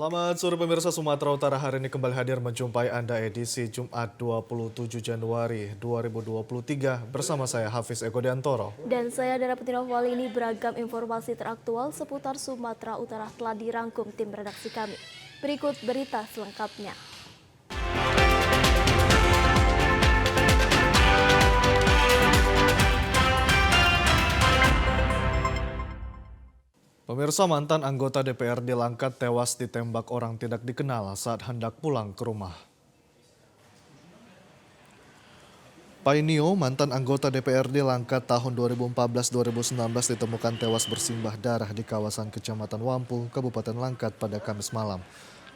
Selamat sore pemirsa Sumatera Utara, hari ini kembali hadir menjumpai Anda edisi Jumat 27 Januari 2023 bersama saya Hafiz Eko Diantoro. Dan saya Dara Putina Wali. Ini beragam informasi teraktual seputar Sumatera Utara telah dirangkum tim redaksi kami. Berikut berita selengkapnya. Pemirsa, mantan anggota DPRD Langkat tewas ditembak orang tidak dikenal saat hendak pulang ke rumah. Painio, mantan anggota DPRD Langkat tahun 2014-2019 ditemukan tewas bersimbah darah di kawasan Kecamatan Wampu, Kabupaten Langkat pada Kamis malam.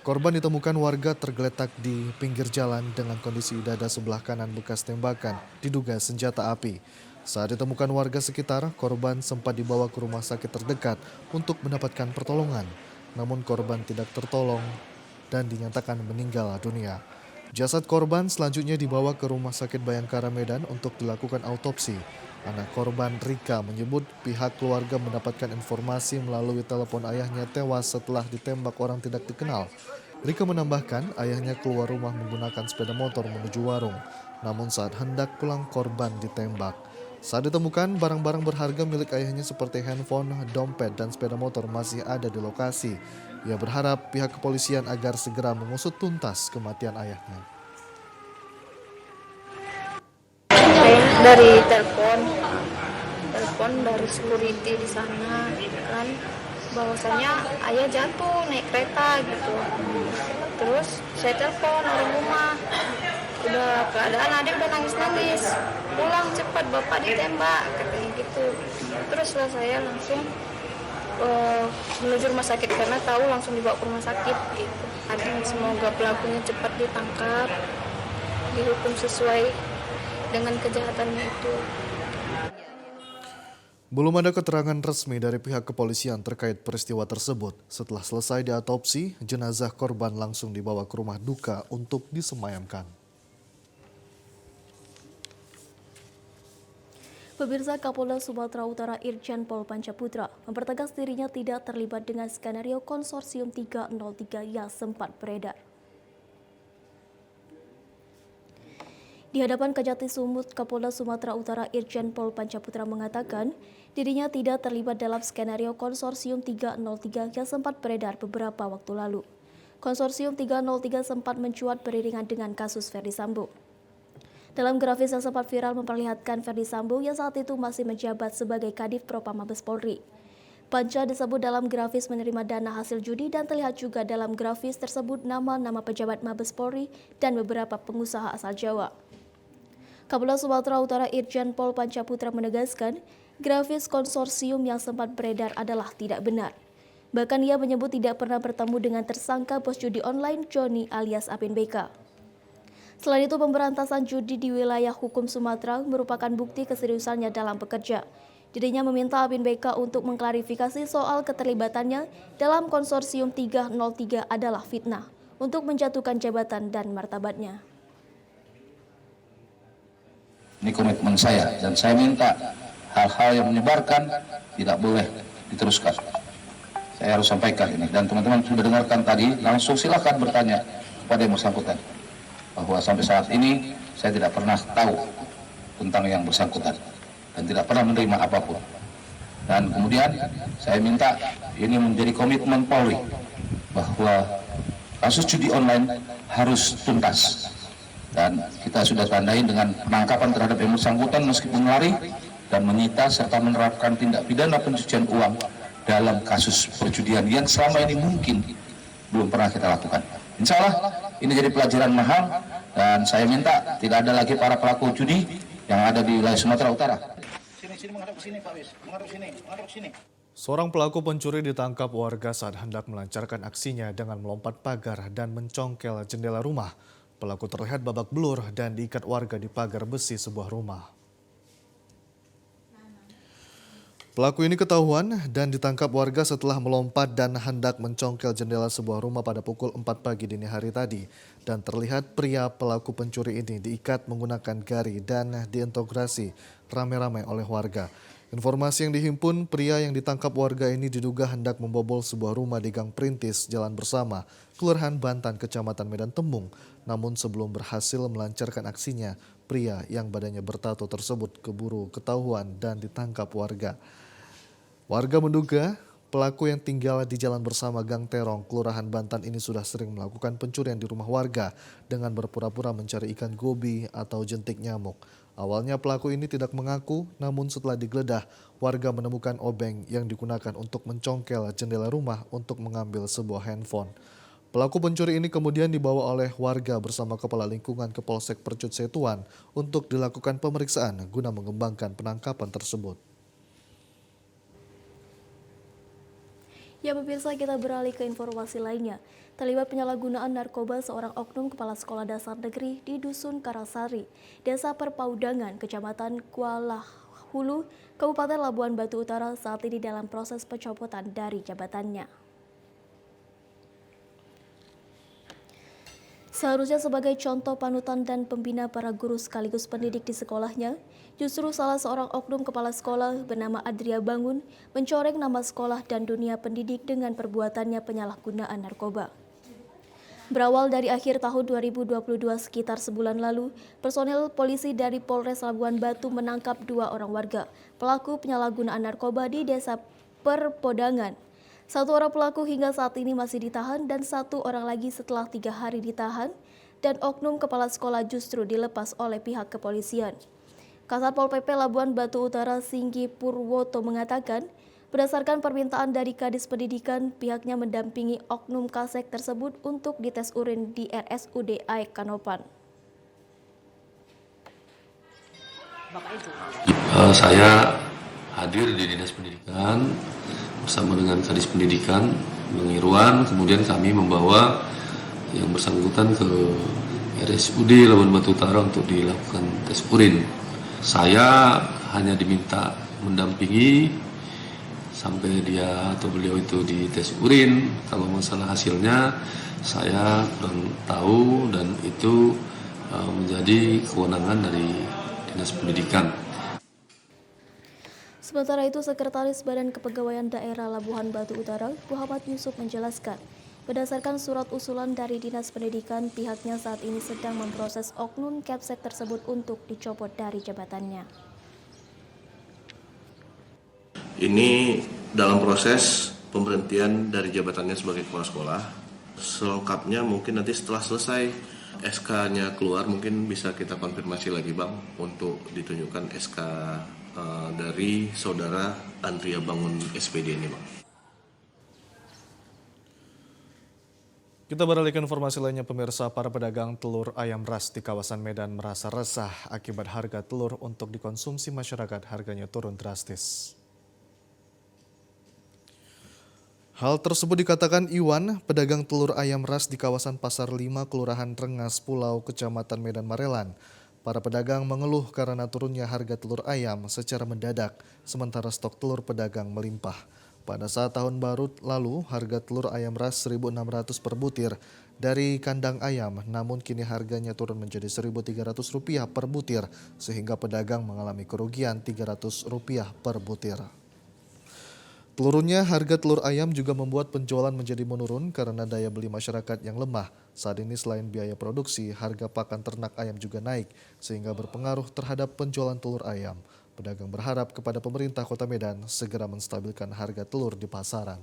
Korban ditemukan warga tergeletak di pinggir jalan dengan kondisi dada sebelah kanan bekas tembakan, diduga senjata api. Saat ditemukan warga sekitar, korban sempat dibawa ke rumah sakit terdekat untuk mendapatkan pertolongan. Namun korban tidak tertolong dan dinyatakan meninggal dunia. Jasad korban selanjutnya dibawa ke Rumah Sakit Bayangkara Medan untuk dilakukan autopsi. Anak korban Rika menyebut pihak keluarga mendapatkan informasi melalui telepon ayahnya tewas setelah ditembak orang tidak dikenal. Rika menambahkan ayahnya keluar rumah menggunakan sepeda motor menuju warung. Namun saat hendak pulang korban ditembak. Saat ditemukan, barang-barang berharga milik ayahnya seperti handphone, dompet, dan sepeda motor masih ada di lokasi. Ia berharap pihak kepolisian agar segera mengusut tuntas kematian ayahnya. Dari telepon dari security di sana kan, bahwasanya ayah jatuh naik kereta gitu. Terus saya telepon orang rumah, udah keadaan adik udah nangis, pulang cepat bapak ditembak katanya gitu. Terus lah saya langsung menuju rumah sakit karena tahu langsung dibawa ke rumah sakit gitu. Adik semoga pelakunya cepat ditangkap, dihukum sesuai dengan kejahatannya itu. Belum ada keterangan resmi dari pihak kepolisian terkait peristiwa tersebut. Setelah selesai diautopsi, jenazah korban langsung dibawa ke rumah duka untuk disemayamkan. Pemirsa, Kapolda Sumatera Utara Irjen Pol Pancaputra mempertegas dirinya tidak terlibat dengan skenario Konsorsium 303 yang sempat beredar. Di hadapan Kejati Sumut, Kapolda Sumatera Utara Irjen Pol Pancaputra mengatakan dirinya tidak terlibat dalam skenario Konsorsium 303 yang sempat beredar beberapa waktu lalu. Konsorsium 303 sempat mencuat beriringan dengan kasus Ferdy Sambo. Dalam grafis yang sempat viral memperlihatkan Ferdy Sambo yang saat itu masih menjabat sebagai Kadif Propam Mabes Polri. Panca disebut dalam grafis menerima dana hasil judi dan terlihat juga dalam grafis tersebut nama-nama pejabat Mabes Polri dan beberapa pengusaha asal Jawa. Kapolda Sumatera Utara Irjen Pol Pancaputra menegaskan grafis konsorsium yang sempat beredar adalah tidak benar. Bahkan ia menyebut tidak pernah bertemu dengan tersangka bos judi online Joni alias Apin BK. Selain itu, pemberantasan judi di wilayah hukum Sumatera merupakan bukti keseriusannya dalam bekerja. Dirinya meminta Apin BK untuk mengklarifikasi soal keterlibatannya dalam konsorsium 303 adalah fitnah untuk menjatuhkan jabatan dan martabatnya. Ini komitmen saya dan saya minta hal-hal yang menyebarkan tidak boleh diteruskan. Saya harus sampaikan ini dan teman-teman sudah dengarkan tadi, langsung silakan bertanya kepada yang bersangkutan. Bahwa sampai saat ini saya tidak pernah tahu tentang yang bersangkutan dan tidak pernah menerima apapun. Dan kemudian saya minta ini menjadi komitmen Polri bahwa kasus judi online harus tuntas. Dan kita sudah tandai dengan penangkapan terhadap yang bersangkutan meskipun lari dan menyita serta menerapkan tindak pidana pencucian uang dalam kasus perjudian yang selama ini mungkin belum pernah kita lakukan. Insya Allah ini jadi pelajaran mahal dan saya minta tidak ada lagi para pelaku judi yang ada di wilayah Sumatera Utara. Seorang pelaku pencuri ditangkap warga saat hendak melancarkan aksinya dengan melompat pagar dan mencongkel jendela rumah. Pelaku terlihat babak belur dan diikat warga di pagar besi sebuah rumah. Pelaku ini ketahuan dan ditangkap warga setelah melompat dan hendak mencongkel jendela sebuah rumah pada pukul 4 pagi dini hari tadi. Dan terlihat pria pelaku pencuri ini diikat menggunakan gari dan diintegrasi ramai-ramai oleh warga. Informasi yang dihimpun, pria yang ditangkap warga ini diduga hendak membobol sebuah rumah di Gang Perintis, Jalan Bersama, Kelurahan Bantan, Kecamatan Medan Tembung. Namun sebelum berhasil melancarkan aksinya, pria yang badannya bertato tersebut keburu ketahuan dan ditangkap warga. Warga menduga pelaku yang tinggal di Jalan Bersama Gang Terong, Kelurahan Bantan ini sudah sering melakukan pencurian di rumah warga dengan berpura-pura mencari ikan gobi atau jentik nyamuk. Awalnya pelaku ini tidak mengaku, namun setelah digeledah, warga menemukan obeng yang digunakan untuk mencongkel jendela rumah untuk mengambil sebuah handphone. Pelaku pencuri ini kemudian dibawa oleh warga bersama Kepala Lingkungan ke Polsek Percut Setuan untuk dilakukan pemeriksaan guna mengembangkan penangkapan tersebut. Ya pemirsa, kita beralih ke informasi lainnya. Terlibat penyalahgunaan narkoba seorang oknum kepala sekolah dasar negeri di Dusun Karasari, Desa Perpaudangan, Kecamatan Kuala Hulu, Kabupaten Labuan Batu Utara saat ini dalam proses pencopotan dari jabatannya. Seharusnya sebagai contoh panutan dan pembina para guru sekaligus pendidik di sekolahnya, justru salah seorang oknum kepala sekolah bernama Adria Bangun mencoreng nama sekolah dan dunia pendidik dengan perbuatannya penyalahgunaan narkoba. Berawal dari akhir tahun 2022 sekitar sebulan lalu, personel polisi dari Polres Labuan Batu menangkap 2 orang warga pelaku penyalahgunaan narkoba di Desa Perpodangan. 1 orang pelaku hingga saat ini masih ditahan dan 1 orang lagi setelah 3 hari ditahan dan oknum kepala sekolah justru dilepas oleh pihak kepolisian. Kasat Pol PP Labuan Batu Utara Singgi Purwoto mengatakan, berdasarkan permintaan dari Kadis Pendidikan, pihaknya mendampingi oknum Kasek tersebut untuk dites urin di RSUD AEK Kanopan. Saya hadir di Dinas Pendidikan bersama dengan Kadis Pendidikan Mengiruan, kemudian kami membawa yang bersangkutan ke RSUD Labuan Batu Utara untuk dilakukan tes urin. Saya hanya diminta mendampingi sampai dia atau beliau itu di tes urin. Kalau masalah hasilnya saya kurang tahu dan itu menjadi kewenangan dari Dinas Pendidikan. Sementara itu, Sekretaris Badan Kepegawaian Daerah Labuhan Batu Utara, Muhammad Yusuf menjelaskan, berdasarkan surat usulan dari Dinas Pendidikan, pihaknya saat ini sedang memproses oknum Kepsek tersebut untuk dicopot dari jabatannya. Ini dalam proses pemberhentian dari jabatannya sebagai kepala sekolah. Selengkapnya mungkin nanti setelah selesai SK-nya keluar mungkin bisa kita konfirmasi lagi Bang untuk ditunjukkan SK dari saudara Andria Bangun SPD ini Bang. Kita beralih ke informasi lainnya pemirsa, para pedagang telur ayam ras di kawasan Medan merasa resah akibat harga telur untuk dikonsumsi masyarakat harganya turun drastis. Hal tersebut dikatakan Iwan, pedagang telur ayam ras di kawasan Pasar 5, Kelurahan Rengas Pulau, Kecamatan Medan Marelan. Para pedagang mengeluh karena turunnya harga telur ayam secara mendadak, sementara stok telur pedagang melimpah. Pada saat tahun baru lalu, harga telur ayam ras 1.600 per butir dari kandang ayam, namun kini harganya turun menjadi Rp1.300 per butir, sehingga pedagang mengalami kerugian Rp300 per butir. Turunnya harga telur ayam juga membuat penjualan menjadi menurun karena daya beli masyarakat yang lemah. Saat ini selain biaya produksi, harga pakan ternak ayam juga naik sehingga berpengaruh terhadap penjualan telur ayam. Pedagang berharap kepada pemerintah Kota Medan segera menstabilkan harga telur di pasaran.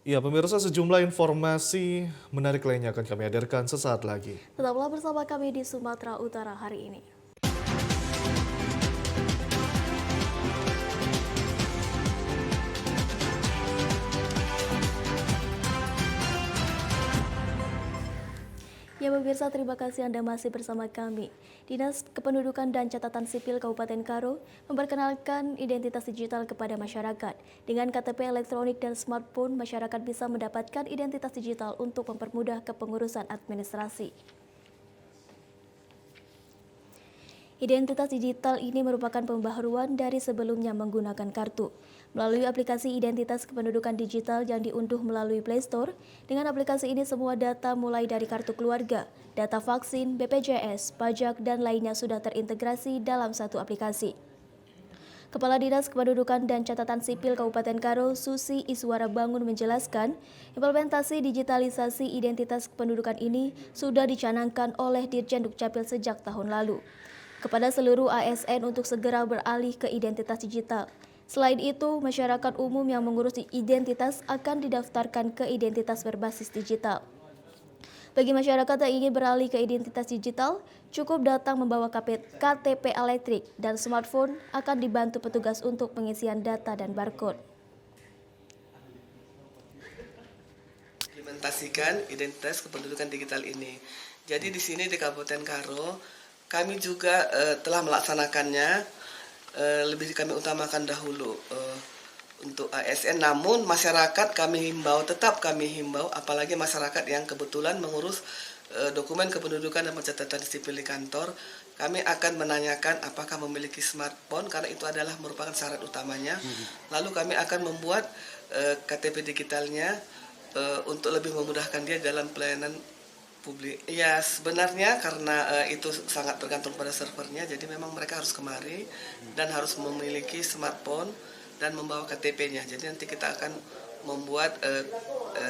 Ya pemirsa, sejumlah informasi menarik lainnya akan kami hadirkan sesaat lagi. Tetaplah bersama kami di Sumatera Utara hari ini. Ya pemirsa, terima kasih Anda masih bersama kami. Dinas Kependudukan dan Catatan Sipil Kabupaten Karo memperkenalkan identitas digital kepada masyarakat. Dengan KTP elektronik dan smartphone, masyarakat bisa mendapatkan identitas digital untuk mempermudah kepengurusan administrasi. Identitas digital ini merupakan pembaharuan dari sebelumnya menggunakan kartu. melalui aplikasi identitas kependudukan digital yang diunduh melalui Play Store. Dengan aplikasi ini semua data mulai dari kartu keluarga, data vaksin, BPJS, pajak, dan lainnya sudah terintegrasi dalam satu aplikasi. Kepala Dinas Kependudukan dan Catatan Sipil Kabupaten Karo, Susi Iswara Bangun menjelaskan, implementasi digitalisasi identitas kependudukan ini sudah dicanangkan oleh Dirjen Dukcapil sejak tahun lalu kepada seluruh ASN untuk segera beralih ke identitas digital. Selain itu, masyarakat umum yang mengurus identitas akan didaftarkan ke identitas berbasis digital. Bagi masyarakat yang ingin beralih ke identitas digital, cukup datang membawa KTP elektrik dan smartphone akan dibantu petugas untuk pengisian data dan barcode. Implementasikan identitas kependudukan digital ini. Jadi di sini di Kabupaten Karo, kami juga telah melaksanakannya. Lebih kami utamakan dahulu untuk ASN, namun masyarakat tetap kami himbau, apalagi masyarakat yang kebetulan mengurus dokumen kependudukan dan pencatatan sipil di kantor, kami akan menanyakan apakah memiliki smartphone karena itu adalah merupakan syarat utamanya. Lalu kami akan membuat KTP digitalnya untuk lebih memudahkan dia dalam pelayanan publik. Ya, sebenarnya karena itu sangat tergantung pada servernya, jadi memang mereka harus kemari dan harus memiliki smartphone dan membawa KTP-nya. Jadi nanti kita akan membuat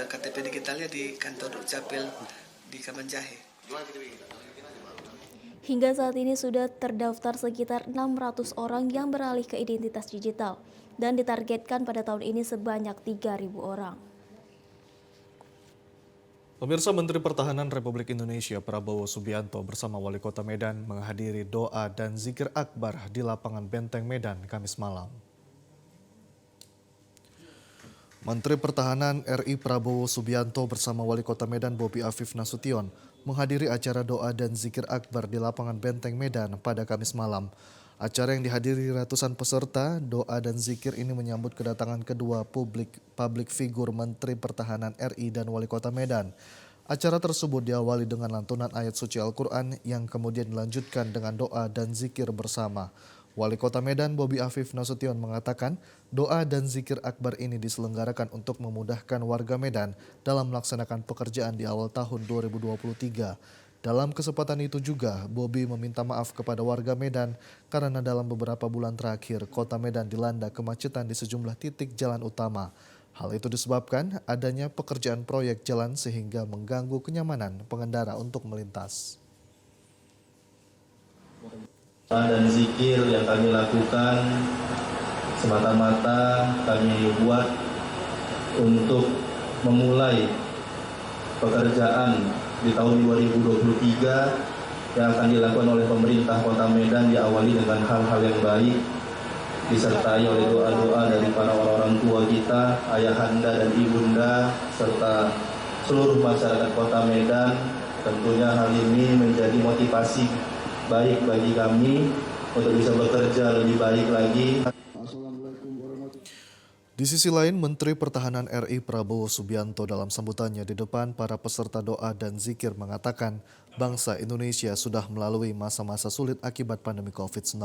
KTP digitalnya di kantor Dukcapil di Kamanjahe. Hingga saat ini sudah terdaftar sekitar 600 orang yang beralih ke identitas digital dan ditargetkan pada tahun ini sebanyak 3.000 orang. Pemirsa, Menteri Pertahanan Republik Indonesia Prabowo Subianto bersama Wali Kota Medan menghadiri doa dan zikir akbar di lapangan Benteng Medan Kamis malam. Menteri Pertahanan RI Prabowo Subianto bersama Wali Kota Medan Bobi Afif Nasution menghadiri acara doa dan zikir akbar di lapangan Benteng Medan pada Kamis malam. Acara yang dihadiri ratusan peserta, doa dan zikir ini menyambut kedatangan kedua publik figur Menteri Pertahanan RI dan Wali Kota Medan. Acara tersebut diawali dengan lantunan ayat suci Al-Quran yang kemudian dilanjutkan dengan doa dan zikir bersama. Wali Kota Medan Bobi Afif Nasution mengatakan doa dan zikir akbar ini diselenggarakan untuk memudahkan warga Medan dalam melaksanakan pekerjaan di awal tahun 2023. Dalam kesempatan itu juga, Bobi meminta maaf kepada warga Medan karena dalam beberapa bulan terakhir, kota Medan dilanda kemacetan di sejumlah titik jalan utama. Hal itu disebabkan adanya pekerjaan proyek jalan sehingga mengganggu kenyamanan pengendara untuk melintas. Dan zikir yang kami lakukan semata-mata kami buat untuk memulai pekerjaan di tahun 2023 yang akan dilakukan oleh pemerintah Kota Medan diawali dengan hal-hal yang baik, disertai oleh doa-doa dari para orang tua kita, ayahanda dan ibunda, serta seluruh masyarakat Kota Medan. Tentunya hal ini menjadi motivasi baik bagi kami untuk bisa bekerja lebih baik lagi. Di sisi lain, Menteri Pertahanan RI Prabowo Subianto dalam sambutannya di depan para peserta doa dan zikir mengatakan bangsa Indonesia sudah melalui masa-masa sulit akibat pandemi COVID-19.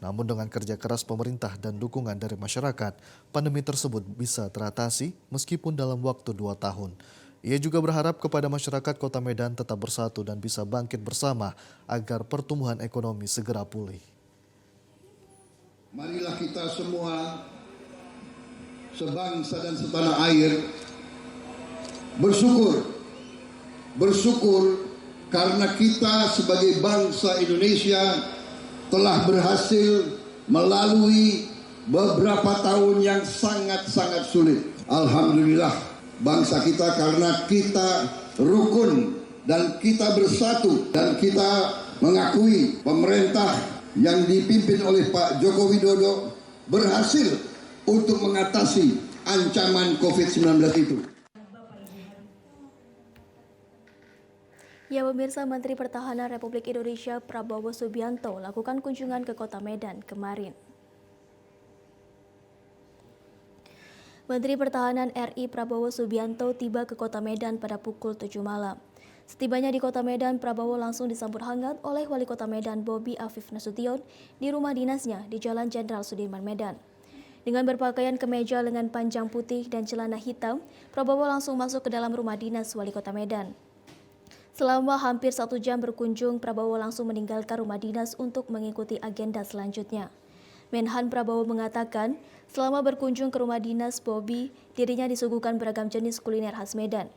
Namun dengan kerja keras pemerintah dan dukungan dari masyarakat, pandemi tersebut bisa teratasi meskipun dalam waktu 2 tahun. Ia juga berharap kepada masyarakat Kota Medan tetap bersatu dan bisa bangkit bersama agar pertumbuhan ekonomi segera pulih. Marilah kita semua sebangsa dan setanah air bersyukur karena kita sebagai bangsa Indonesia telah berhasil melalui beberapa tahun yang sangat-sangat sulit. Alhamdulillah bangsa kita karena kita rukun dan kita bersatu dan kita mengakui pemerintah yang dipimpin oleh Pak Joko Widodo berhasil untuk mengatasi ancaman COVID-19 itu. Ya, pemirsa, Menteri Pertahanan Republik Indonesia Prabowo Subianto lakukan kunjungan ke Kota Medan kemarin. Menteri Pertahanan RI Prabowo Subianto tiba ke Kota Medan pada pukul 7 malam. Setibanya di Kota Medan, Prabowo langsung disambut hangat oleh Wali Kota Medan Bobi Afif Nasution di rumah dinasnya di Jalan Jenderal Sudirman Medan. Dengan berpakaian kemeja lengan panjang putih dan celana hitam, Prabowo langsung masuk ke dalam rumah dinas Wali Kota Medan. Selama hampir 1 jam berkunjung, Prabowo langsung meninggalkan rumah dinas untuk mengikuti agenda selanjutnya. Menhan Prabowo mengatakan, selama berkunjung ke rumah dinas Bobi, dirinya disuguhkan beragam jenis kuliner khas Medan.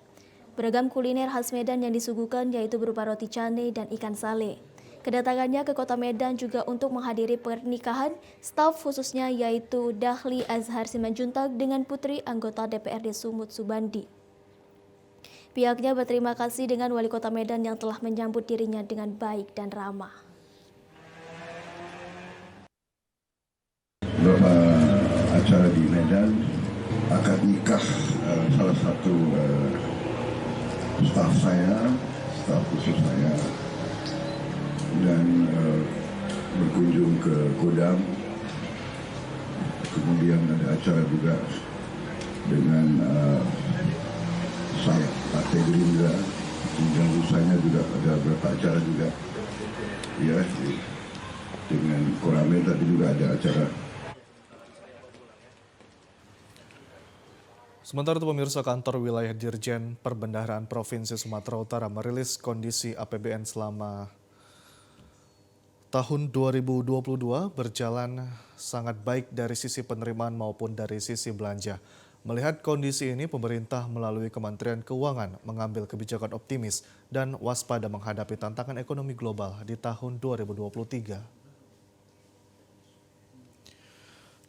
Beragam kuliner khas Medan yang disuguhkan yaitu berupa roti canai dan ikan sale. Kedatangannya ke Kota Medan juga untuk menghadiri pernikahan staf khususnya yaitu Dahli Azhar Simanjuntak dengan putri anggota DPRD Sumut Subandi. Pihaknya berterima kasih dengan Wali Kota Medan yang telah menyambut dirinya dengan baik dan ramah. Beberapa acara di Medan, akad nikah salah satu staf khusus saya, dan berkunjung ke Kodam. Kemudian ada acara juga dengan saya Partai Gerindra, kemudian usahanya juga ada beberapa acara juga, ya, dengan Koramil tadi juga ada acara. Sementara itu pemirsa, kantor wilayah Dirjen Perbendaharaan Provinsi Sumatera Utara merilis kondisi APBN selama tahun 2022 berjalan sangat baik dari sisi penerimaan maupun dari sisi belanja. Melihat kondisi ini, pemerintah melalui Kementerian Keuangan mengambil kebijakan optimis dan waspada menghadapi tantangan ekonomi global di tahun 2023.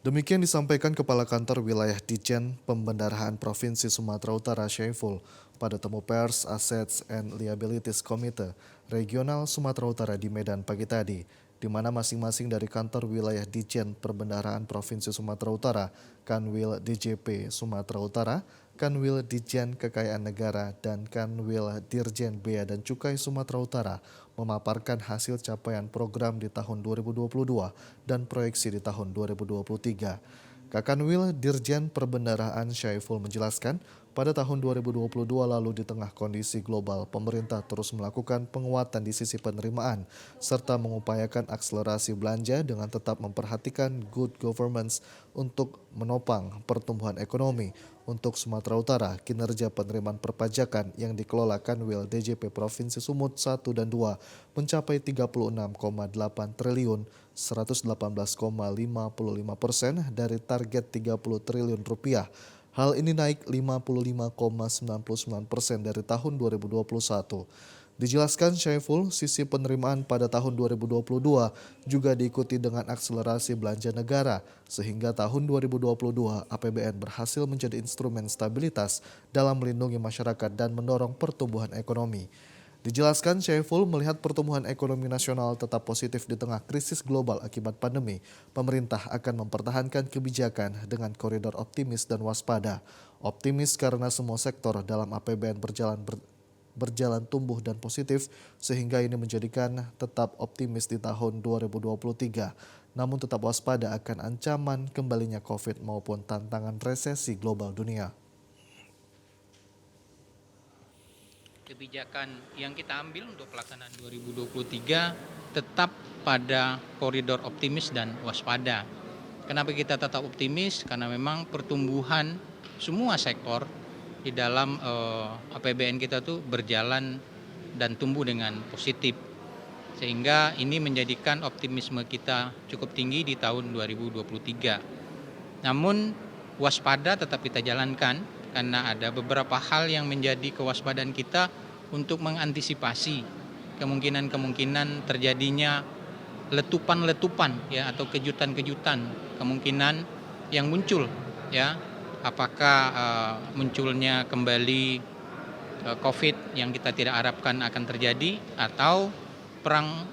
Demikian disampaikan Kepala Kantor Wilayah Ditjen Pembendaharaan Provinsi Sumatera Utara Syaiful pada temu pers Assets and Liabilities Committee Regional Sumatera Utara di Medan pagi tadi, di mana masing-masing dari Kantor Wilayah Ditjen Perbendaharaan Provinsi Sumatera Utara, Kanwil DJP Sumatera Utara, Kanwil Ditjen Kekayaan Negara, dan Kanwil Dirjen Bea dan Cukai Sumatera Utara memaparkan hasil capaian program di tahun 2022 dan proyeksi di tahun 2023. Kakanwil Dirjen Perbendaharaan Syaiful menjelaskan, pada tahun 2022 lalu di tengah kondisi global, pemerintah terus melakukan penguatan di sisi penerimaan serta mengupayakan akselerasi belanja dengan tetap memperhatikan good governance untuk menopang pertumbuhan ekonomi. Untuk Sumatera Utara, kinerja penerimaan perpajakan yang dikelola Kanwil DJP Provinsi Sumut 1 dan 2 mencapai 36,8 triliun, 118,55% dari target 30 triliun rupiah. Hal ini naik 55,99% dari tahun 2021. Dijelaskan Syaiful, sisi penerimaan pada tahun 2022 juga diikuti dengan akselerasi belanja negara, sehingga tahun 2022 APBN berhasil menjadi instrumen stabilitas dalam melindungi masyarakat dan mendorong pertumbuhan ekonomi. Dijelaskan Syaiful, melihat pertumbuhan ekonomi nasional tetap positif di tengah krisis global akibat pandemi, pemerintah akan mempertahankan kebijakan dengan koridor optimis dan waspada. Optimis karena semua sektor dalam APBN berjalan tumbuh dan positif, sehingga ini menjadikan tetap optimis di tahun 2023. Namun tetap waspada akan ancaman kembalinya COVID maupun tantangan resesi global dunia. Kebijakan yang kita ambil untuk pelaksanaan 2023 tetap pada koridor optimis dan waspada. Kenapa kita tetap optimis? Karena memang pertumbuhan semua sektor di dalam APBN kita tuh berjalan dan tumbuh dengan positif. Sehingga ini menjadikan optimisme kita cukup tinggi di tahun 2023. Namun waspada tetap kita jalankan karena ada beberapa hal yang menjadi kewaspadaan kita untuk mengantisipasi kemungkinan terjadinya letupan-letupan ya atau kejutan-kejutan kemungkinan yang muncul ya. Apakah munculnya kembali COVID yang kita tidak harapkan akan terjadi, atau perang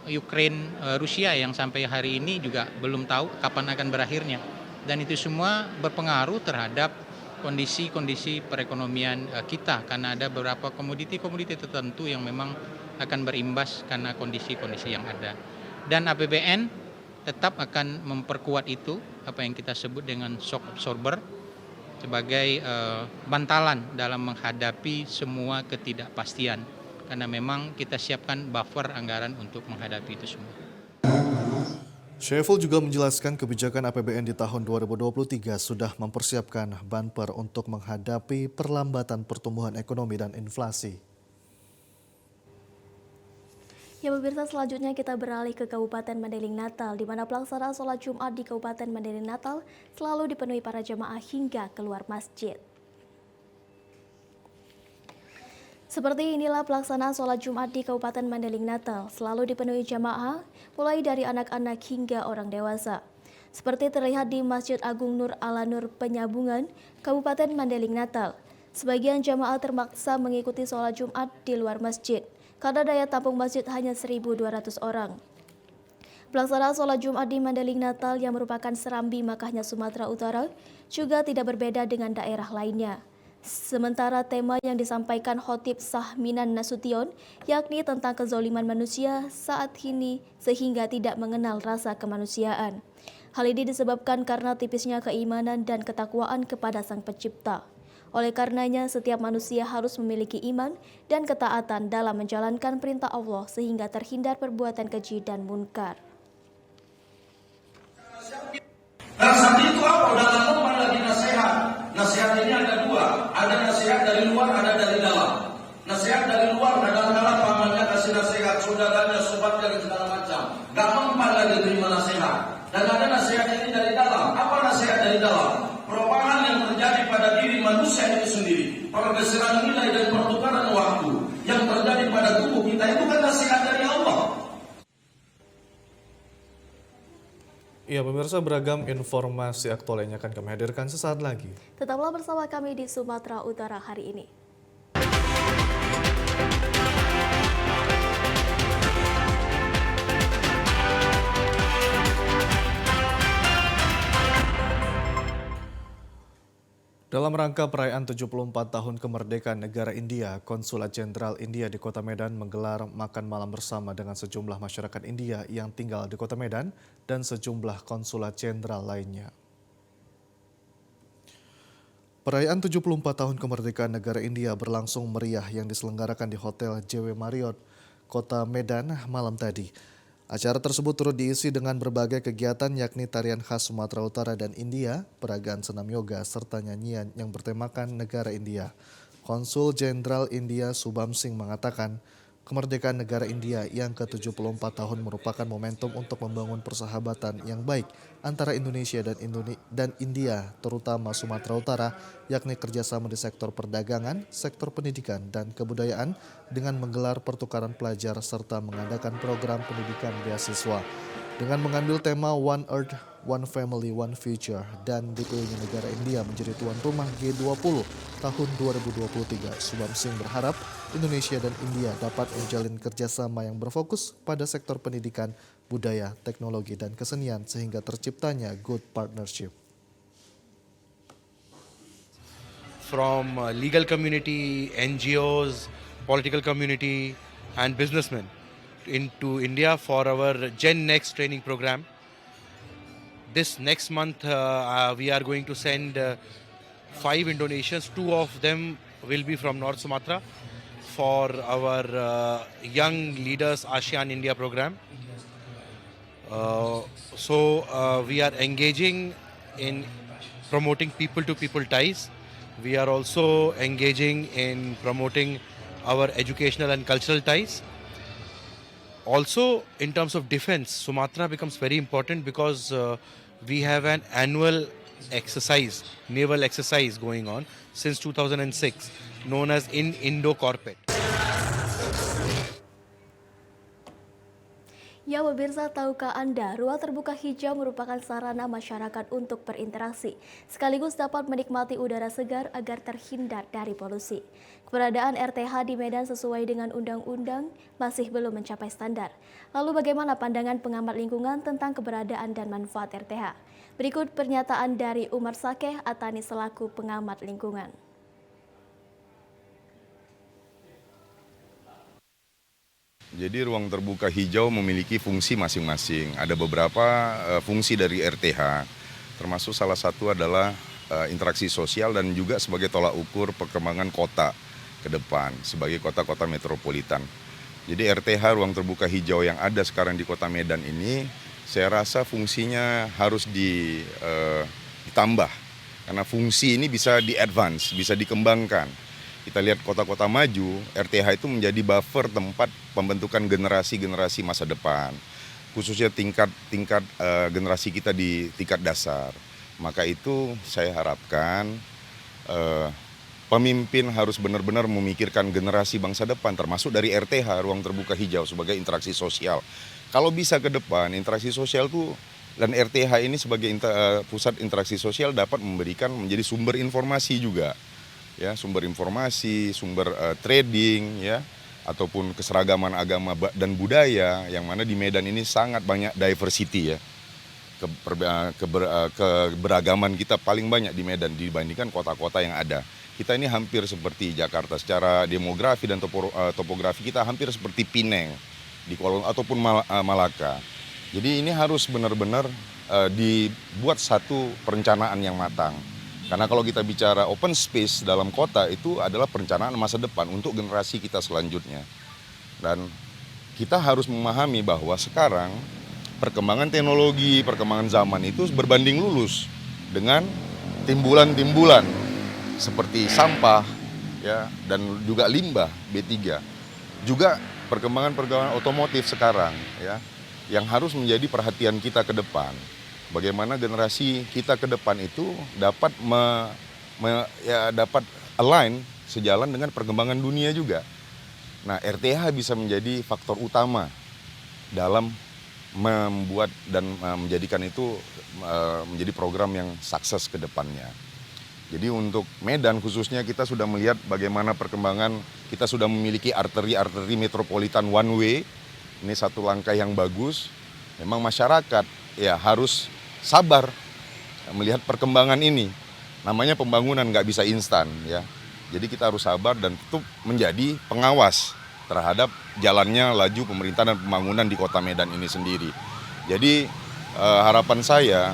Ukraina Rusia yang sampai hari ini juga belum tahu kapan akan berakhirnya. Dan itu semua berpengaruh terhadap kondisi perekonomian kita, karena ada beberapa komoditi tertentu yang memang akan berimbas karena kondisi yang ada. Dan APBN tetap akan memperkuat itu, apa yang kita sebut dengan shock absorber, sebagai bantalan dalam menghadapi semua ketidakpastian, karena memang kita siapkan buffer anggaran untuk menghadapi itu semua. Syaiful juga menjelaskan kebijakan APBN di tahun 2023 sudah mempersiapkan bumper untuk menghadapi perlambatan pertumbuhan ekonomi dan inflasi. Ya pemirsa, selanjutnya kita beralih ke Kabupaten Mandailing Natal, di mana pelaksanaan sholat Jumat di Kabupaten Mandailing Natal selalu dipenuhi para jemaah hingga keluar masjid. Seperti inilah pelaksanaan sholat Jumat di Kabupaten Mandailing Natal, selalu dipenuhi jamaah, mulai dari anak-anak hingga orang dewasa. Seperti terlihat di Masjid Agung Nur Ala Nur Penyambungan, Kabupaten Mandailing Natal. Sebagian jamaah terpaksa mengikuti sholat Jumat di luar masjid, karena daya tampung masjid hanya 1.200 orang. Pelaksanaan sholat Jumat di Mandailing Natal yang merupakan serambi Makkahnya Sumatera Utara juga tidak berbeda dengan daerah lainnya. Sementara tema yang disampaikan Khotib Sahminan Nasution yakni tentang kezoliman manusia saat ini sehingga tidak mengenal rasa kemanusiaan. Hal ini disebabkan karena tipisnya keimanan dan ketakwaan kepada Sang Pencipta. Oleh karenanya, setiap manusia harus memiliki iman dan ketaatan dalam menjalankan perintah Allah sehingga terhindar perbuatan keji dan munkar. Dan saat itu apa? Udah ngomong lagi nasihat. Nasihat ini ada dua. Ada nasihat dari luar, ada dari dalam. Nasihat dari luar kadang-kadang pamannya kasih nasihat, saudaranya, sobatnya dan segala macam. Gak mempan lagi terima nasihat. Dan ada nasihat ini dari dalam. Apa nasihat dari dalam? Perubahan yang terjadi pada diri manusia itu sendiri. Pergeseran nilai dan pertukaran waktu yang terjadi pada tubuh kita itu kan nasihat dari Allah. Ya pemirsa, beragam informasi aktual yang akan kami hadirkan sesaat lagi. Tetaplah bersama kami di Sumatera Utara hari ini. Dalam rangka perayaan 74 tahun kemerdekaan negara India, Konsulat Jenderal India di Kota Medan menggelar makan malam bersama dengan sejumlah masyarakat India yang tinggal di Kota Medan dan sejumlah konsulat jenderal lainnya. Perayaan 74 tahun kemerdekaan negara India berlangsung meriah yang diselenggarakan di Hotel JW Marriott, Kota Medan malam tadi. Acara tersebut turut diisi dengan berbagai kegiatan yakni tarian khas Sumatera Utara dan India, peragaan senam yoga, serta nyanyian yang bertemakan negara India. Konsul Jenderal India Subham Singh mengatakan, kemerdekaan negara India yang ke-74 tahun merupakan momentum untuk membangun persahabatan yang baik antara Indonesia dan India, terutama Sumatera Utara, yakni kerjasama di sektor perdagangan, sektor pendidikan, dan kebudayaan dengan menggelar pertukaran pelajar serta mengadakan program pendidikan beasiswa. Dengan mengambil tema One Earth, One Family, One Future dan dipilihnya negara India menjadi tuan rumah G20 tahun 2023, Subham Singh berharap Indonesia dan India dapat menjalin kerjasama yang berfokus pada sektor pendidikan, budaya, teknologi, dan kesenian sehingga terciptanya good partnership. From legal community, NGOs, political community and businessmen into India for our Gen Next training program. This next month we are going to send 5 Indonesians. 2 of them will be from North Sumatra for our Young Leaders ASEAN India program. So we are engaging in promoting people-to-people ties. We are also engaging in promoting our educational and cultural ties. Also, in terms of defense, Sumatra becomes very important because we have an annual exercise, naval exercise going on since 2006, known as Indo-Corpet. Ya pemirsa, tahukah Anda, ruang terbuka hijau merupakan sarana masyarakat untuk berinteraksi, sekaligus dapat menikmati udara segar agar terhindar dari polusi. Keberadaan RTH di Medan sesuai dengan undang-undang masih belum mencapai standar. Lalu bagaimana pandangan pengamat lingkungan tentang keberadaan dan manfaat RTH? Berikut pernyataan dari Umar Sakeh Atani selaku pengamat lingkungan. Jadi ruang terbuka hijau memiliki fungsi masing-masing. Ada beberapa fungsi dari RTH, termasuk salah satu adalah interaksi sosial dan juga sebagai tolak ukur perkembangan kota ke depan sebagai kota-kota metropolitan. Jadi RTH ruang terbuka hijau yang ada sekarang di Kota Medan ini saya rasa fungsinya harus ditambah. Karena fungsi ini bisa di-advance, bisa dikembangkan. Kita lihat kota-kota maju, RTH itu menjadi buffer tempat pembentukan generasi-generasi masa depan. Khususnya tingkat generasi kita di tingkat dasar. Maka itu saya harapkan pemimpin harus benar-benar memikirkan generasi bangsa depan, termasuk dari RTH, ruang terbuka hijau, sebagai interaksi sosial. Kalau bisa ke depan, interaksi sosial itu, dan RTH ini sebagai pusat interaksi sosial dapat menjadi sumber informasi juga. Ya, sumber informasi, sumber trading, ya, ataupun keseragaman agama dan budaya, yang mana di Medan ini sangat banyak diversity, ya. Keberagaman kita paling banyak di Medan dibandingkan kota-kota yang ada. Kita ini hampir seperti Jakarta secara demografi dan topografi, kita hampir seperti Pineng di Kuala ataupun Malaka. Jadi ini harus benar-benar dibuat satu perencanaan yang matang. Karena kalau kita bicara open space dalam kota, itu adalah perencanaan masa depan untuk generasi kita selanjutnya. Dan kita harus memahami bahwa sekarang perkembangan teknologi, perkembangan zaman itu berbanding lurus dengan timbulan-timbulan seperti sampah, ya, dan juga limbah B3. Juga perkembangan otomotif sekarang, ya, yang harus menjadi perhatian kita ke depan. Bagaimana generasi kita ke depan itu dapat dapat align sejalan dengan perkembangan dunia juga. Nah, RTH bisa menjadi faktor utama dalam membuat dan menjadikan itu menjadi program yang sukses ke depannya. Jadi untuk Medan khususnya kita sudah melihat bagaimana perkembangan, kita sudah memiliki arteri metropolitan one way. Ini satu langkah yang bagus. Memang masyarakat ya harus sabar melihat perkembangan ini. Namanya pembangunan nggak bisa instan, ya. Jadi kita harus sabar dan tetap menjadi pengawas terhadap jalannya laju pemerintahan dan pembangunan di Kota Medan ini sendiri. Jadi harapan saya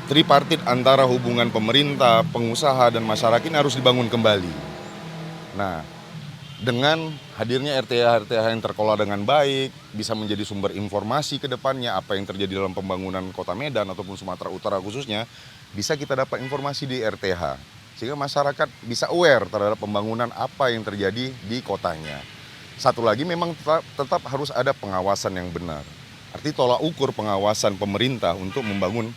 tripartit antara hubungan pemerintah, pengusaha dan masyarakat ini harus dibangun kembali. Nah, dengan hadirnya RTH yang terkelola dengan baik, bisa menjadi sumber informasi ke depannya apa yang terjadi dalam pembangunan Kota Medan ataupun Sumatera Utara khususnya, bisa kita dapat informasi di RTH. Sehingga masyarakat bisa aware terhadap pembangunan apa yang terjadi di kotanya. Satu lagi memang tetap harus ada pengawasan yang benar. Arti tolak ukur pengawasan pemerintah untuk membangun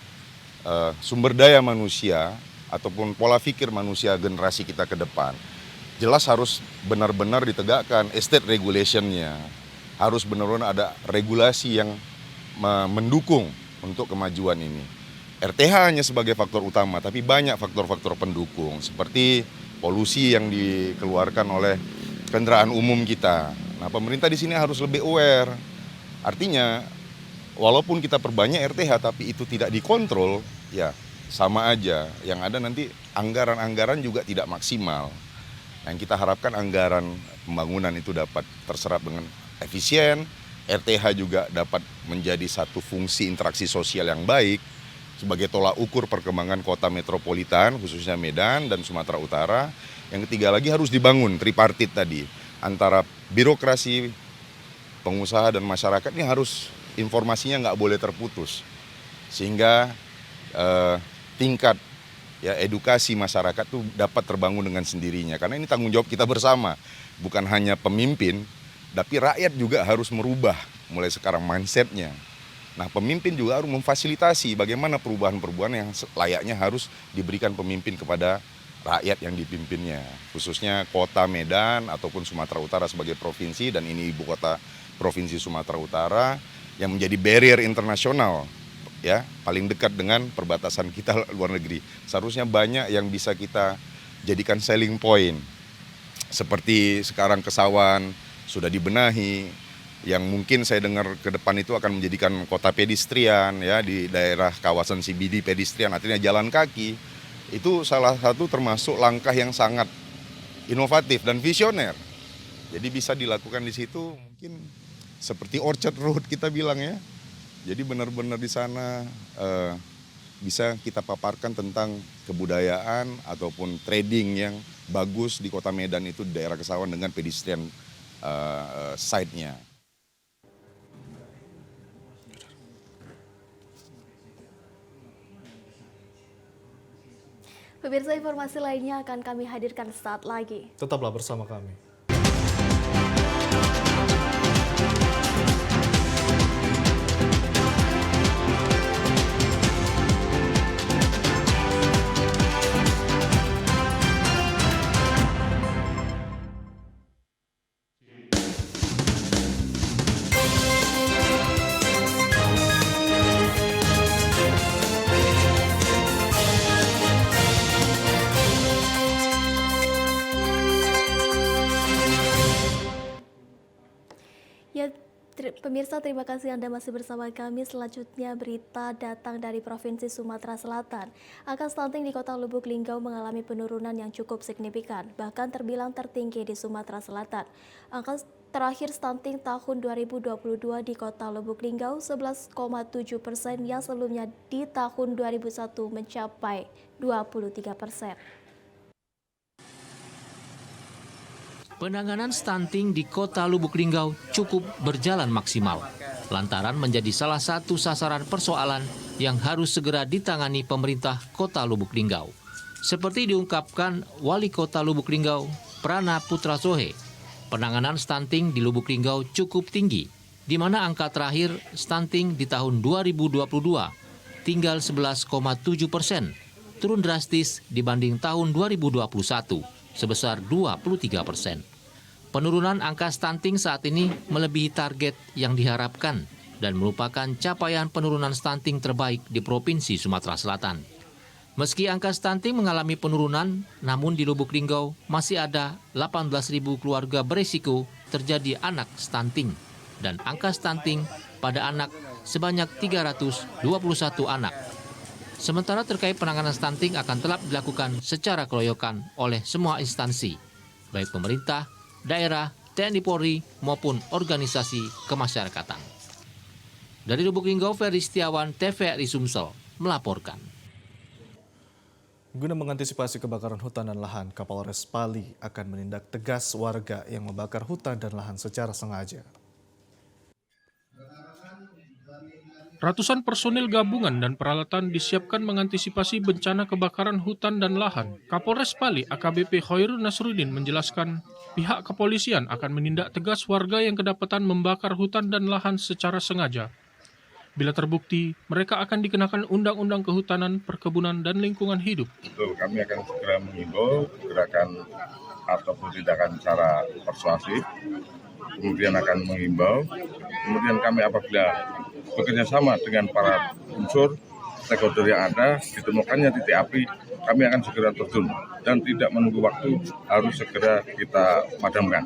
sumber daya manusia ataupun pola pikir manusia generasi kita ke depan. Jelas harus benar-benar ditegakkan estate regulation-nya. Harus benar-benar ada regulasi yang mendukung untuk kemajuan ini. RTH hanya sebagai faktor utama, tapi banyak faktor-faktor pendukung. Seperti polusi yang dikeluarkan oleh kendaraan umum kita. Nah, pemerintah di sini harus lebih aware. Artinya, walaupun kita perbanyak RTH, tapi itu tidak dikontrol, ya sama aja. Yang ada nanti anggaran-anggaran juga tidak maksimal. Yang kita harapkan anggaran pembangunan itu dapat terserap dengan efisien, RTH juga dapat menjadi satu fungsi interaksi sosial yang baik sebagai tolak ukur perkembangan kota metropolitan, khususnya Medan dan Sumatera Utara. Yang ketiga lagi harus dibangun tripartit tadi, antara birokrasi, pengusaha dan masyarakat ini harus informasinya nggak boleh terputus. Sehingga tingkat ya edukasi masyarakat tuh dapat terbangun dengan sendirinya, karena ini tanggung jawab kita bersama, bukan hanya pemimpin, tapi rakyat juga harus merubah mulai sekarang mindsetnya. Nah, pemimpin juga harus memfasilitasi bagaimana perubahan-perubahan yang layaknya harus diberikan pemimpin kepada rakyat yang dipimpinnya, khususnya Kota Medan ataupun Sumatera Utara sebagai provinsi, dan ini ibu kota provinsi Sumatera Utara yang menjadi barrier internasional, ya, paling dekat dengan perbatasan kita luar negeri. Seharusnya banyak yang bisa kita jadikan selling point. Seperti sekarang Kesawan sudah dibenahi, yang mungkin saya dengar ke depan itu akan menjadikan kota pedestrian, ya, di daerah kawasan CBD pedestrian, artinya jalan kaki. Itu salah satu termasuk langkah yang sangat inovatif dan visioner. Jadi bisa dilakukan di situ, mungkin seperti Orchard Road kita bilang, ya. Jadi benar-benar di sana bisa kita paparkan tentang kebudayaan ataupun trading yang bagus di Kota Medan itu di daerah Kesawan dengan pedestrian side-nya. Pemirsa, informasi lainnya akan kami hadirkan saat lagi. Tetaplah bersama kami. Ya, pemirsa, terima kasih Anda masih bersama kami. Selanjutnya berita datang dari Provinsi Sumatera Selatan. Angka stunting di Kota Lubuk Linggau mengalami penurunan yang cukup signifikan, bahkan terbilang tertinggi di Sumatera Selatan. Angka terakhir stunting tahun 2022 di Kota Lubuk Linggau 11,7% yang sebelumnya di tahun 2001 mencapai 23%. Penanganan stunting di Kota Lubuk Linggau cukup berjalan maksimal, lantaran menjadi salah satu sasaran persoalan yang harus segera ditangani pemerintah Kota Lubuk Linggau. Seperti diungkapkan Wali Kota Lubuk Linggau, Prana Putra Sohe, penanganan stunting di Lubuk Linggau cukup tinggi, di mana angka terakhir stunting di tahun 2022 tinggal 11,7%, turun drastis dibanding tahun 2021 sebesar 23%. Penurunan angka stunting saat ini melebihi target yang diharapkan dan merupakan capaian penurunan stunting terbaik di Provinsi Sumatera Selatan. Meski angka stunting mengalami penurunan, namun di Lubuk Linggau masih ada 18.000 keluarga berisiko terjadi anak stunting dan angka stunting pada anak sebanyak 321 anak. Sementara terkait penanganan stunting akan tetap dilakukan secara keroyokan oleh semua instansi, baik pemerintah, daerah, TNI Polri, maupun organisasi kemasyarakatan. Dari Lubuk Linggau, Ferry Setiawan, TVRI Sumsel, melaporkan. Guna mengantisipasi kebakaran hutan dan lahan, Kapolres Pali akan menindak tegas warga yang membakar hutan dan lahan secara sengaja. Ratusan personil gabungan dan peralatan disiapkan mengantisipasi bencana kebakaran hutan dan lahan. Kapolres Pali AKBP Khairul Nasruddin menjelaskan, pihak kepolisian akan menindak tegas warga yang kedapatan membakar hutan dan lahan secara sengaja. Bila terbukti, mereka akan dikenakan Undang-Undang Kehutanan, Perkebunan, dan Lingkungan Hidup. Betul, kami akan segera mengimbau gerakan ataupun tindakan secara persuasif, kemudian akan mengimbau, kemudian kami apabila bekerja sama dengan para unsur stakeholder yang ada, ditemukannya titik api, kami akan segera terjun dan tidak menunggu waktu, harus segera kita padamkan.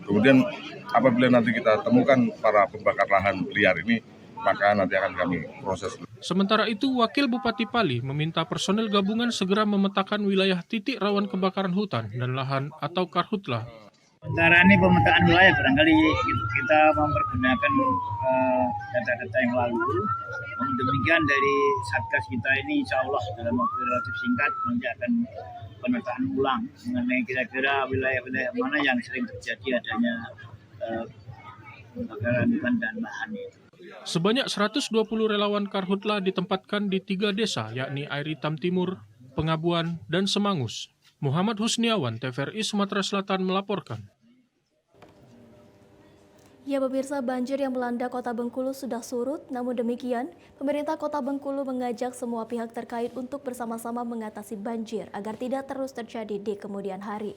Kemudian apabila nanti kita temukan para pembakar lahan liar ini, maka nanti akan kami proses. Sementara itu, Wakil Bupati Pali meminta personel gabungan segera memetakan wilayah titik rawan kebakaran hutan dan lahan atau karhutlah. Cara ini pemetaan wilayah barangkali kita mempergunakan data-data yang lalu. Namun demikian dari Satgas kita ini insya Allah dalam waktu relatif singkat nanti akan pemetaan ulang mengenai kira-kira wilayah-wilayah mana yang sering terjadi adanya kebakaran hutan dan lahan itu. Sebanyak 120 relawan karhutlah ditempatkan di 3 desa yakni Air Hitam Timur, Pengabuan, dan Semangus. Muhammad Husniawan, TVRI Sumatera Selatan melaporkan. Ya pemirsa, banjir yang melanda Kota Bengkulu sudah surut, namun demikian, pemerintah Kota Bengkulu mengajak semua pihak terkait untuk bersama-sama mengatasi banjir agar tidak terus terjadi di kemudian hari.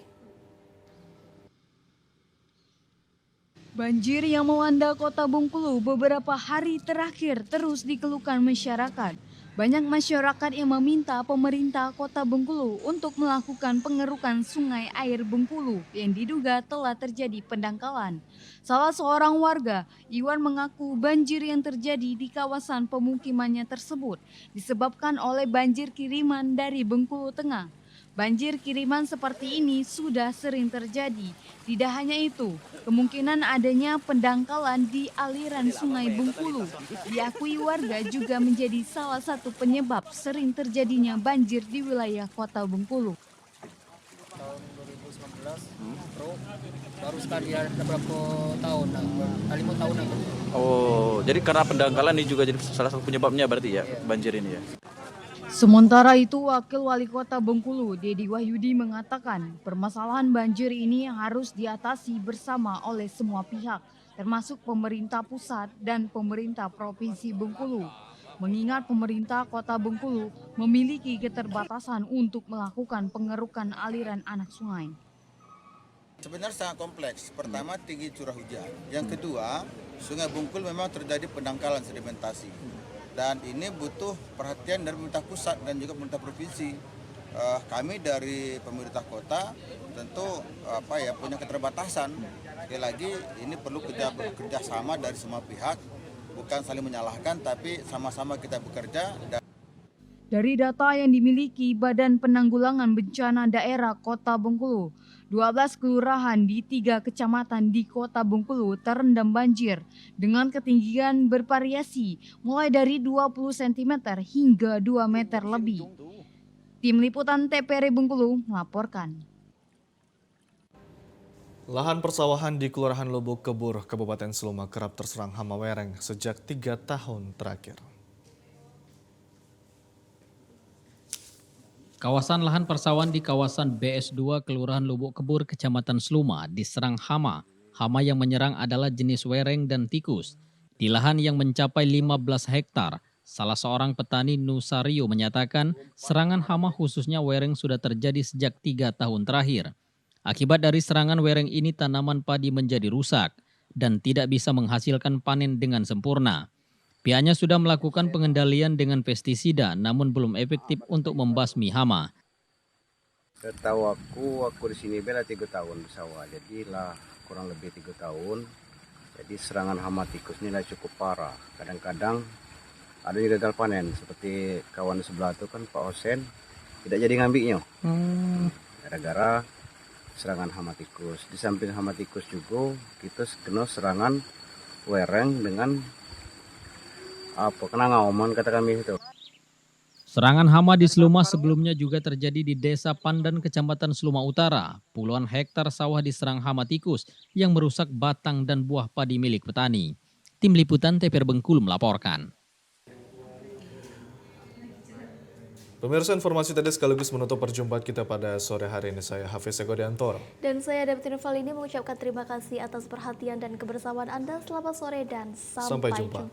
Banjir yang melanda Kota Bengkulu beberapa hari terakhir terus dikeluhkan masyarakat. Banyak masyarakat yang meminta pemerintah Kota Bengkulu untuk melakukan pengerukan sungai air Bengkulu yang diduga telah terjadi pendangkalan. Salah seorang warga, Iwan, mengaku banjir yang terjadi di kawasan pemukimannya tersebut disebabkan oleh banjir kiriman dari Bengkulu Tengah. Banjir kiriman seperti ini sudah sering terjadi. Tidak hanya itu, kemungkinan adanya pendangkalan di aliran sungai Bengkulu diakui warga juga menjadi salah satu penyebab sering terjadinya banjir di wilayah Kota Bengkulu. Tahun 2019, baru sekali ada beberapa tahun, 5 tahun. Oh, jadi karena pendangkalan ini juga jadi salah satu penyebabnya berarti ya, banjir ini ya? Sementara itu, Wakil Wali Kota Bengkulu, Dedi Wahyudi mengatakan permasalahan banjir ini harus diatasi bersama oleh semua pihak, termasuk pemerintah pusat dan pemerintah Provinsi Bengkulu. Mengingat pemerintah Kota Bengkulu memiliki keterbatasan untuk melakukan pengerukan aliran anak sungai. Sebenarnya sangat kompleks. Pertama, tinggi curah hujan. Yang kedua, Sungai Bengkulu memang terjadi pendangkalan sedimentasi. Dan ini butuh perhatian dari pemerintah pusat dan juga pemerintah provinsi. Kami dari pemerintah kota tentu punya keterbatasan. Sekali lagi ini perlu bekerja sama dari semua pihak, bukan saling menyalahkan, tapi sama-sama kita bekerja. Dari data yang dimiliki Badan Penanggulangan Bencana Daerah Kota Bengkulu, 12 kelurahan di 3 kecamatan di Kota Bengkulu terendam banjir dengan ketinggian bervariasi mulai dari 20 cm hingga 2 meter lebih. Tim Liputan TPRI Bengkulu melaporkan. Lahan persawahan di Kelurahan Lubuk Kebur, Kabupaten Seluma kerap terserang hama wereng sejak 3 tahun terakhir. Kawasan lahan persawahan di kawasan BS2 Kelurahan Lubuk Kebur, Kecamatan Seluma diserang hama. Hama yang menyerang adalah jenis wereng dan tikus. Di lahan yang mencapai 15 hektar, salah seorang petani Nusario menyatakan serangan hama khususnya wereng sudah terjadi sejak 3 tahun terakhir. Akibat dari serangan wereng ini tanaman padi menjadi rusak dan tidak bisa menghasilkan panen dengan sempurna. Pihaknya sudah melakukan pengendalian dengan pestisida namun belum efektif untuk membasmi hama. Setahu aku di sini bela 3 tahun bersawah, jadilah kurang lebih 3 tahun. Jadi serangan hama tikus ini cukup parah. Kadang-kadang ada yang gagal panen, seperti kawan di sebelah itu kan Pak Hosen tidak jadi ngambilnya. Gara-gara serangan hama tikus. Di samping hama tikus juga kita kena serangan wereng dengan kena ngauman kata kami itu. Serangan hama di Seluma sebelumnya juga terjadi di Desa Pandan, Kecamatan Seluma Utara. Puluhan hektar sawah diserang hama tikus yang merusak batang dan buah padi milik petani. Tim Liputan TPR Bengkulu melaporkan. Pemirsa, informasi tadi sekaligus menutup perjumpaan kita pada sore hari ini. Saya Hafiz Egodiantoro. Dan saya David Noval ini mengucapkan terima kasih atas perhatian dan kebersamaan Anda. Selamat sore dan sampai jumpa.